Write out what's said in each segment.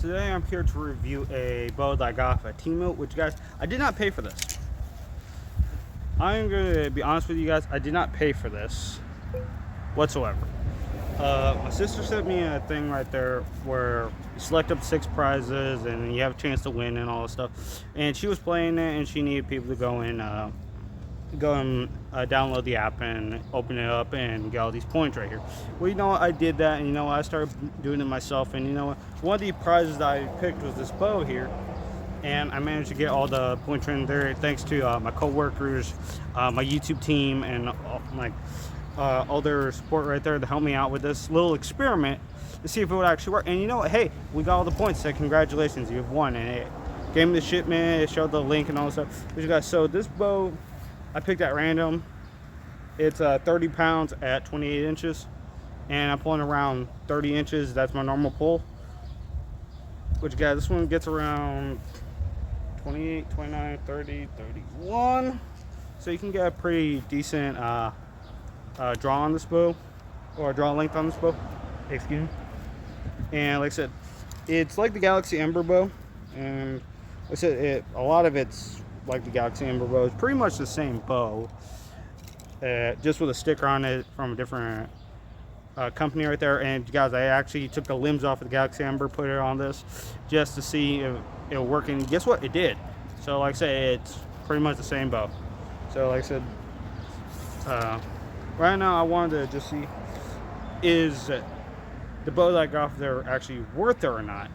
today I'm here to review a bow that I got off of Teemu, which guys, I did not pay for this. I'm gonna be honest with you guys, I did not pay for this whatsoever. My sister sent me a thing right there where you select up 6 prizes and you have a chance to win and all this stuff. And she was playing it and she needed people to go and download the app and open it up and get all these points right here. Well, you know what, I did that, and you know what, I started doing it myself, and you know what, one of the prizes that I picked was this bow here, and I managed to get all the points in there thanks to my co-workers, my YouTube team, and all their support right there to help me out with this little experiment to see if it would actually work. And you know what, hey, we got all the points, so congratulations, you've won. And it gave me the shipment, it showed the link and all this stuff. But you guys, so this bow I picked at random. It's 30 pounds at 28 inches, and I'm pulling around 30 inches. That's my normal pull. Which, guys, this one gets around 28, 29, 30, 31. So you can get a pretty decent draw on this bow, or draw length on this bow. Excuse me. And like I said, it's like the Galaxy Ember bow, and like I said, a lot of it's like the Galaxy Ember bow. It's pretty much the same bow, just with a sticker on it from a different company right there. And guys, I actually took the limbs off of the Galaxy Ember, put it on this just to see if it would work, and guess what, it did. So like I said, it's pretty much the same bow. So like I said, right now I wanted to just see, is the bow that I got off there actually worth it or not?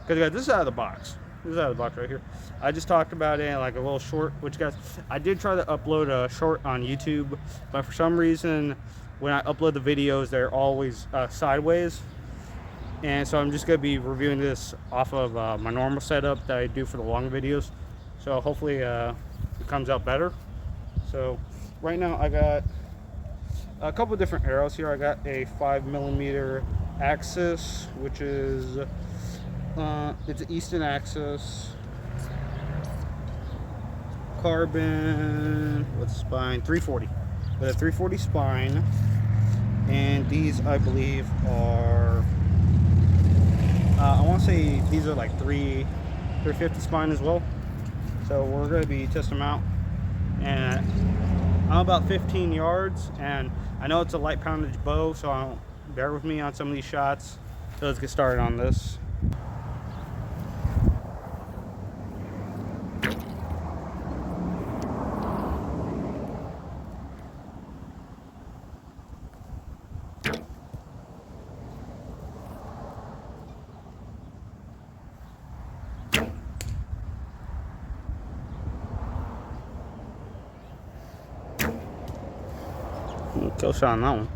Because guys, this is out of the box. This is out of the box right here. I just talked about it in like a little short, which guys, I did try to upload a short on YouTube, but for some reason, when I upload the videos, they're always sideways. And so I'm just gonna be reviewing this off of my normal setup that I do for the long videos. So hopefully it comes out better. So right now I got a couple different arrows here. I got a 5mm Axis, which is it's an Easton Axis, carbon, what's the spine? 340. With a 340 spine, and these I believe are, I want to say these are like 350 spine as well. So we're going to be testing them out, and I'm about 15 yards, and I know it's a light poundage bow, so I'll bear with me on some of these shots. So let's get started on this. Kill shot on that one.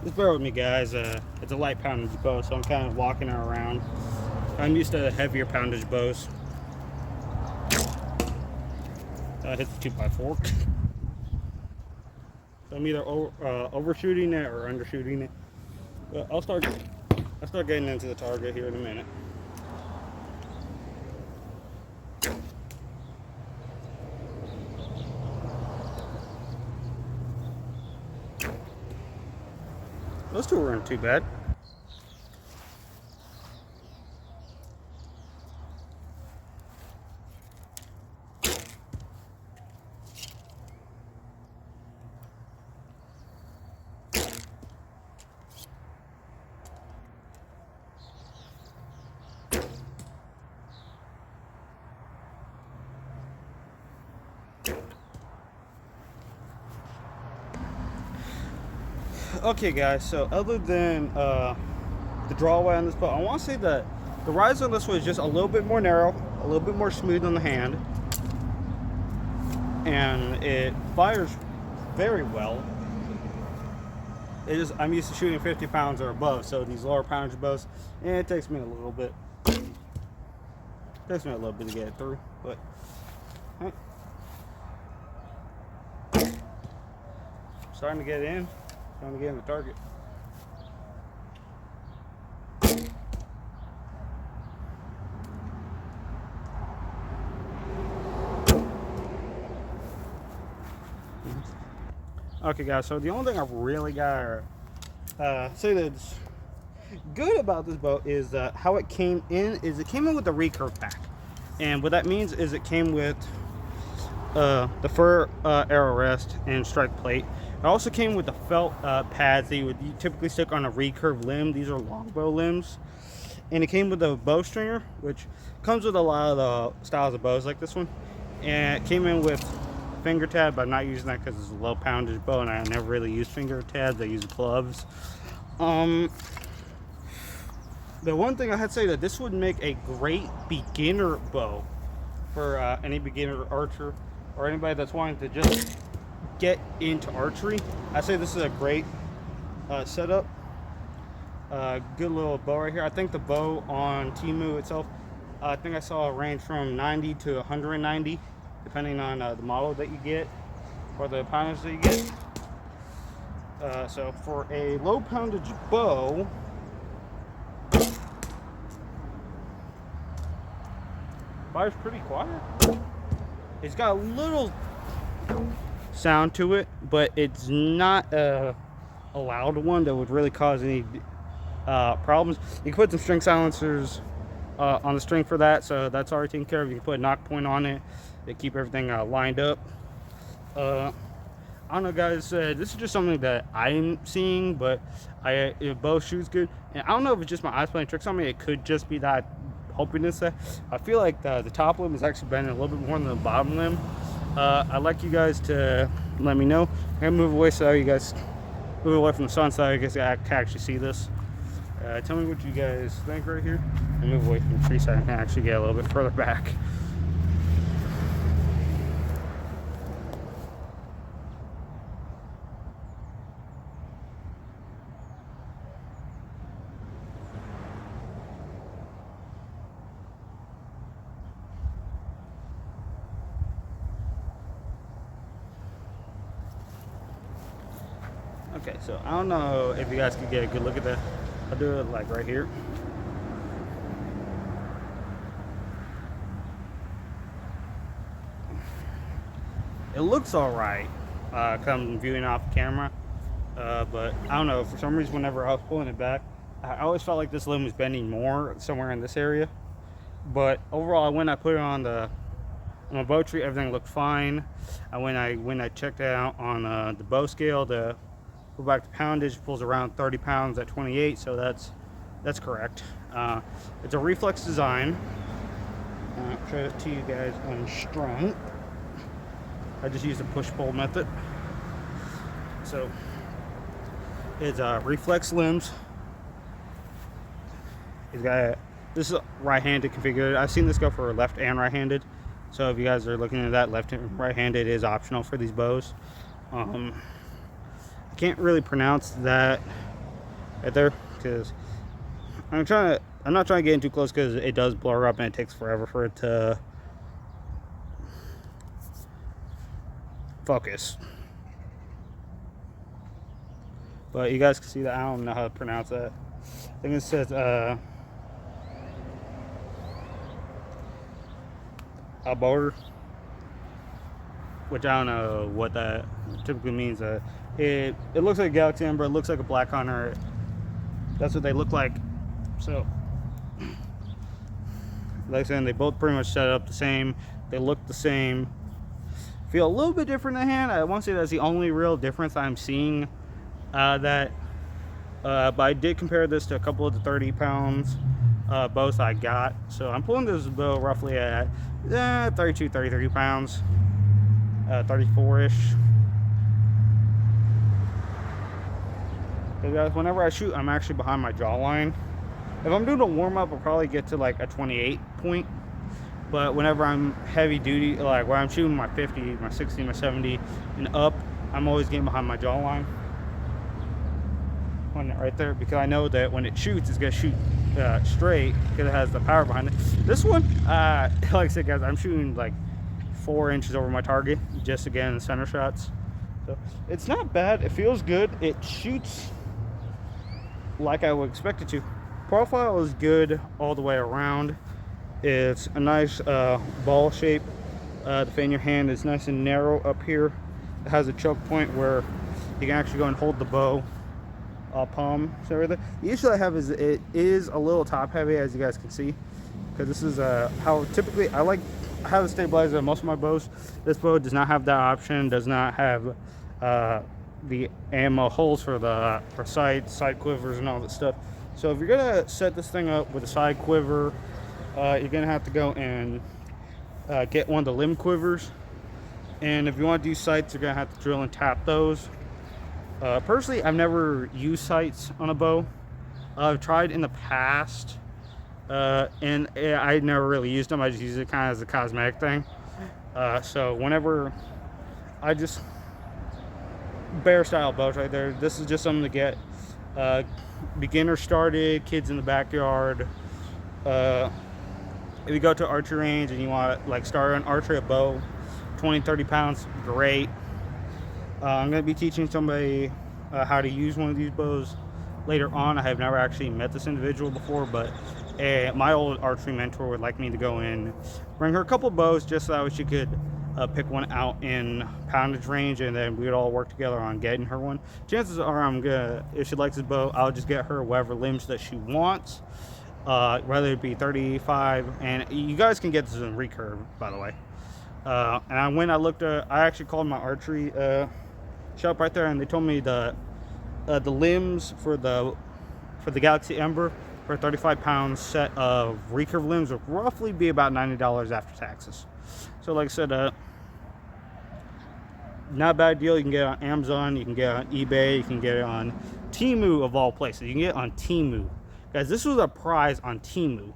Just bear with me, guys. It's a light poundage bow, so I'm kind of walking her around. I'm used to heavier poundage bows. I hit the 2x4. So I'm either overshooting it or undershooting it. But I'll start getting into the target here in a minute. Those two weren't too bad. Okay guys, so other than the drawaway on this bow, I want to say that the rise on this one is just a little bit more narrow, a little bit more smooth on the hand, and it fires very well. I'm used to shooting 50 pounds or above, so these lower poundage bows, and it takes me a little bit. Takes me a little bit to get it through, but right. Starting to get in. Starting to get in the target. Okay, guys. So the only thing I really got say that's good about this boat is how it came in. It came in with the recurve pack, and what that means is it came with the fur arrow rest and strike plate. It also came with the felt pads that you would typically stick on a recurve limb. These are longbow limbs, and it came with a bow stringer, which comes with a lot of the styles of bows like this one. And it came in with finger tab, but I'm not using that because it's a low poundage bow, and I never really use finger tabs. I use gloves. The one thing I had to say that this would make a great beginner bow for any beginner archer or anybody that's wanting to just get into archery. I say this is a great setup. Good little bow right here. I think the bow on Temu itself, I think I saw a range from 90 to 190, depending on the model that you get or the poundage that you get. So for a low poundage bow, fire's pretty quiet. It's got a little sound to it, but it's not a loud one that would really cause any problems. You can put some string silencers on the string for that, so that's already taken care of. You can put a knock point on it to keep everything lined up. I don't know, guys, this is just something that I'm seeing, but it both shoots good, and I don't know if it's just my eyes playing tricks on me. It could just be that I'm hoping this. I feel like the top limb is actually bending a little bit more than the bottom limb. I'd like you guys to let me know. I'm gonna move away so you guys move away from the sun so I guess I can actually see this. Tell me what you guys think right here, and move away from the tree so I can actually get a little bit further back. Okay, so I don't know if you guys can get a good look at that. I'll do it like right here. It looks all right, come viewing off camera, but I don't know, for some reason whenever I was pulling it back, I always felt like this limb was bending more somewhere in this area. But overall, when I put it on my bow tree, everything looked fine. When I checked it out on the bow scale, the go back to poundage, pulls around 30 pounds at 28, so that's correct. It's a reflex design. I'll show it to you guys unstrung. I just used a push-pull method. So it's reflex limbs. It's got this is right-handed configured. I've seen this go for left and right-handed. So if you guys are looking at that, left and right-handed is optional for these bows. I can't really pronounce that right there because I'm not trying to get in too close because it does blur up and it takes forever for it to focus. But you guys can see that. I don't know how to pronounce that. I think it says a border, which I don't know what that typically means. It looks like a Galaxy Ember. It looks like a Black Hunter. That's what they look like. So, like I said, they both pretty much set up the same. They look the same. Feel a little bit different in the hand. I won't say that's the only real difference I'm seeing. But I did compare this to a couple of the 30 pounds bows I got. So I'm pulling this bow roughly at 32, 33 pounds, 34-ish. So guys, whenever I shoot, I'm actually behind my jawline. If I'm doing a warm-up, I'll probably get to like a 28 point. But whenever I'm heavy duty, like where I'm shooting my 50, my 60, my 70 and up, I'm always getting behind my jawline. On it right there, because I know that when it shoots, it's gonna shoot straight because it has the power behind it. This one, like I said, guys, I'm shooting like 4 inches over my target just again in center shots. So it's not bad. It feels good. It shoots like I would expect it to. Profile is good all the way around. It's a nice ball shape. The fan in your hand is nice and narrow up here. It has a choke point where you can actually go and hold the bow palm. So everything. The issue I have is it is a little top heavy, as you guys can see, because this is how typically I have a stabilizer on most of my bows. This bow does not have that option. Does not have the ammo holes for side quivers and all that stuff. So if you're gonna set this thing up with a side quiver, you're gonna have to go and get one of the limb quivers. And if you want to do sights, you're gonna have to drill and tap those. Personally, I've never used sights on a bow. I've tried in the past, and I never really used them. I just use it kind of as a cosmetic thing. So whenever I just bear style bows right there, this is just something to get beginner started, kids in the backyard. If you go to archery range and you want to like start on archery, a bow 20-30 pounds, great. I'm going to be teaching somebody how to use one of these bows later on. I have never actually met this individual before, but my old archery mentor would like me to go in, bring her a couple bows just so that she could pick one out in poundage range, and then we would all work together on getting her one. Chances are if she likes this bow, I'll just get her whatever limbs that she wants, whether it be 35, and you guys can get this in recurve, by the way. And I actually called my archery shop right there, and they told me the limbs for the Galaxy Ember for a 35-pound set of recurve limbs would roughly be about $90 after taxes. So like I said, not a bad deal. You can get it on Amazon, you can get it on eBay, you can get it on Teemu of all places. You can get it on Teemu. Guys, this was a prize on Teemu.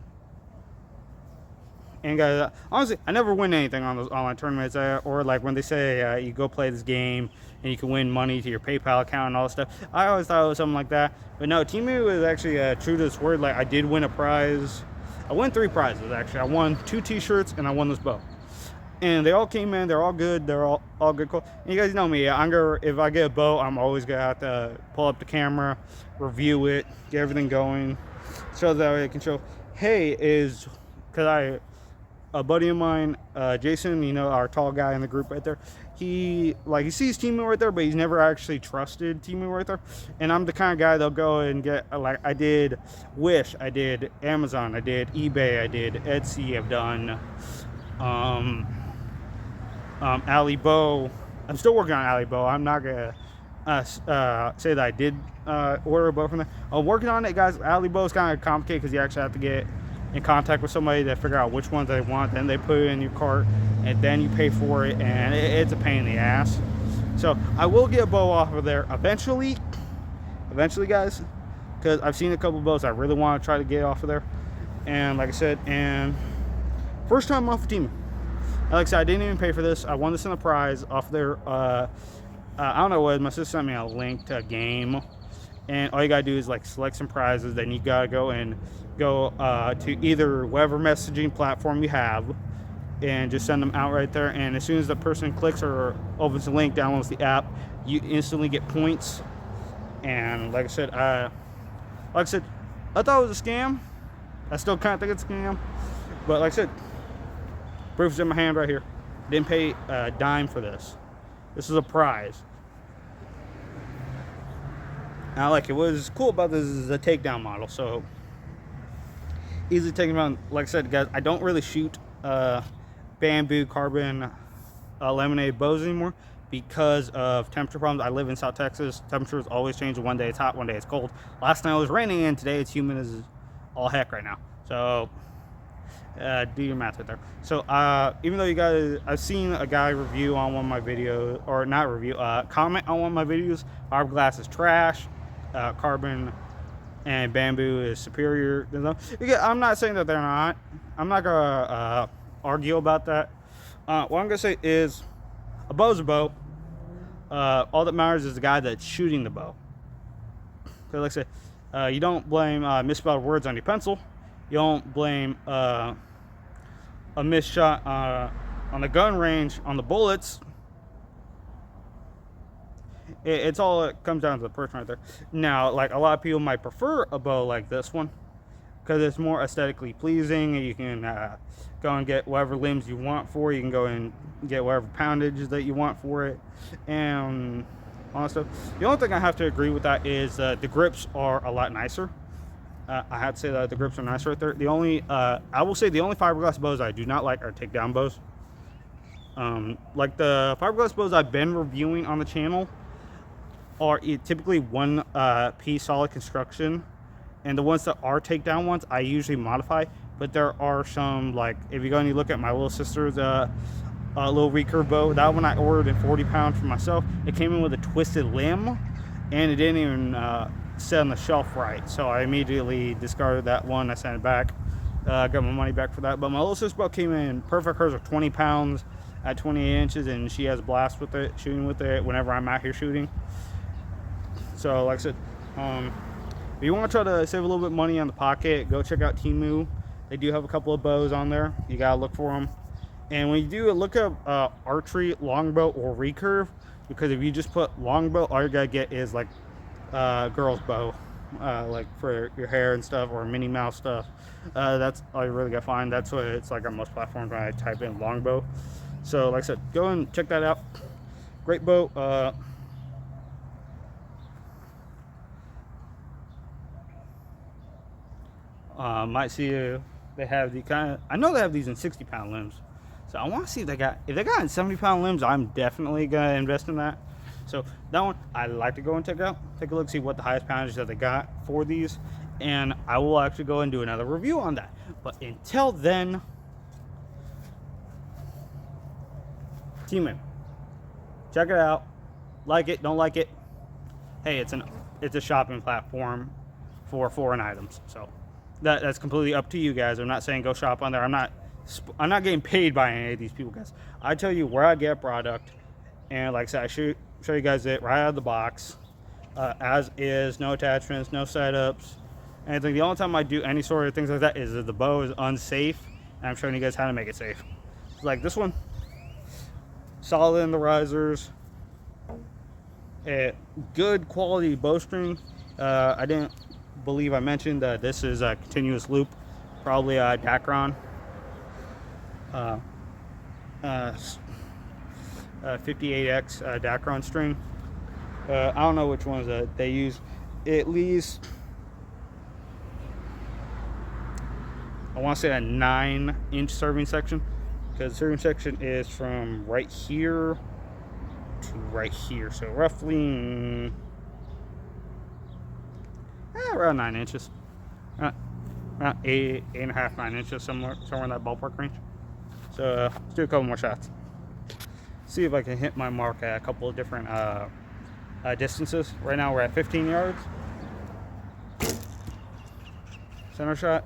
And guys, honestly, I never win anything on those online tournaments, or like when they say you go play this game and you can win money to your PayPal account and all that stuff. I always thought it was something like that, but no, Teemu is actually true to its word. Like, I did win a prize. I won 3 prizes actually. I won 2 T-shirts and I won this bow, and they all came in. They're all good. They're all good. Cool. And you guys know me. If I get a bow, I'm always gonna have to pull up the camera, review it, get everything going, so that I can show. Hey, a buddy of mine, Jason, you know, our tall guy in the group right there, he sees Teemu right there, but he's never actually trusted Teemu right there. And I'm the kind of guy that'll go and get, like, I did Wish, I did Amazon, I did eBay, I did Etsy, I've done Ali Bow. I'm still working on Ali Bow. I'm not gonna say that I did order a bow from there. I'm working on it, guys. Ali Bow is kind of complicated because you actually have to get in contact with somebody to figure out which ones they want. Then they put it in your cart, and then you pay for it, and it's a pain in the ass. So I will get a bow off of there eventually, guys, because I've seen a couple of bows I really want to try to get off of there. And like I said, and first time off of Teemu. Like I said, I didn't even pay for this. I won this in a prize off there. I don't know what, my sister sent me a link to a game, and all you gotta do is like select some prizes. Then you gotta go to either whatever messaging platform you have and just send them out right there. And as soon as the person clicks or opens the link, downloads the app, you instantly get points. And like I said, I thought it was a scam. I still kind of think it's a scam, but like I said, proof's in my hand right here. Didn't pay a dime for this. This is a prize. Now, like, it was cool about this is a takedown model, so easily taken around. Like I said, guys, I don't really shoot bamboo carbon lemonade bows anymore because of temperature problems. I live in South Texas. Temperatures always change. One day it's hot, one day it's cold. Last night it was raining, and today it's humid as all heck right now. So do your math right there. So even though you guys, I've seen a guy review on one of my videos, or not review, comment on one of my videos, fiberglass is trash, carbon and bamboo is superior to them. I'm not saying that they're not. I'm not gonna argue about that. What I'm gonna say is a bow's a bow. All that matters is the guy that's shooting the bow. So like I You don't blame misspelled words on your pencil. You don't blame a missed shot on the gun range on the bullets. It's all, it comes down to the person right there. Now, like, a lot of people might prefer a bow like this one because it's more aesthetically pleasing. You can go and get whatever limbs you want for it. You can go and get whatever poundage that you want for it, and all that stuff. The only thing I have to agree with that is the grips are a lot nicer. I have to say that the grips are nicer right there. The only I will say the only fiberglass bows I do not like are takedown bows. Like the fiberglass bows I've been reviewing on the channel are typically one piece solid construction, and the ones that are takedown ones I usually modify. But there are some, like if you go and you look at my little sister's little recurve bow, that one I ordered in 40 pounds for myself. It came in with a twisted limb, and it didn't even sit on the shelf right, so I immediately discarded that one. I sent it back, got my money back for that. But my little sister's bow came in perfect. Hers are 20 pounds at 28 inches, and she has a blast with it, shooting with it whenever I'm out here shooting. So like I said, if you want to try to save a little bit of money on the pocket, go check out Temu. They do have a couple of bows on there. You gotta look for them. And when you do, look up archery, longbow, or recurve, because if you just put longbow, all you're gonna get is like girl's bow, like for your hair and stuff, or Minnie Mouse stuff. That's all you really gotta find. That's what it's like on most platforms when I type in longbow. So like I said, go and check that out. Great bow. Might see they have the kind of, I know they have these in 60-pound limbs, so I want to see if they got in 70-pound limbs. I'm definitely gonna invest in that. So that one I like to go and take a look, see what the highest poundage that they got for these, and I will actually go and do another review on that. But until then, Teemu, check it out. Like it, don't like it. Hey, it's a shopping platform for foreign items, so that's completely up to you guys. I'm not saying go shop on there. I'm not getting paid by any of these people, guys. I tell you where I get product, and like I said, I show you guys it right out of the box, as is, no attachments, no setups, anything. The only time I do any sort of things like that is if the bow is unsafe, and I'm showing you guys how to make it safe. Like this one, solid in the risers, good quality bowstring. I didn't believe I mentioned that this is a continuous loop, probably a Dacron 58X Dacron string. I don't know which ones that they use. At least I want to say a 9-inch serving section, because the serving section is from right here to right here, so roughly around 9 inches, around 8.5, 9 inches, somewhere in that ballpark range. So let's do a couple more shots, see if I can hit my mark at a couple of different distances. Right now we're at 15 yards. Center shot.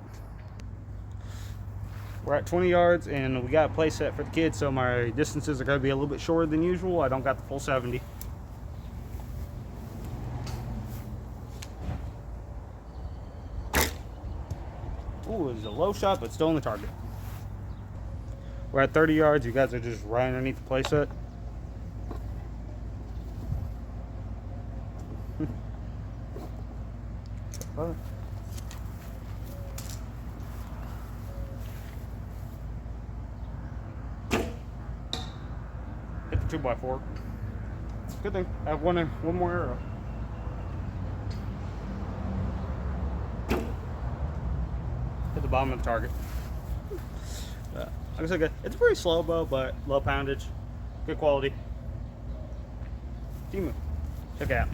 We're at 20 yards, and we got a play set for the kids, so my distances are going to be a little bit shorter than usual. I don't got the full 70. Ooh, it was a low shot, but still on the target. We're at 30 yards. You guys are just right underneath the play set. Hit the 2x4. Good thing I have one more arrow. Hit the bottom of the target. Like I said, it's a pretty slow bow, but low poundage, good quality. Teemu, check it out.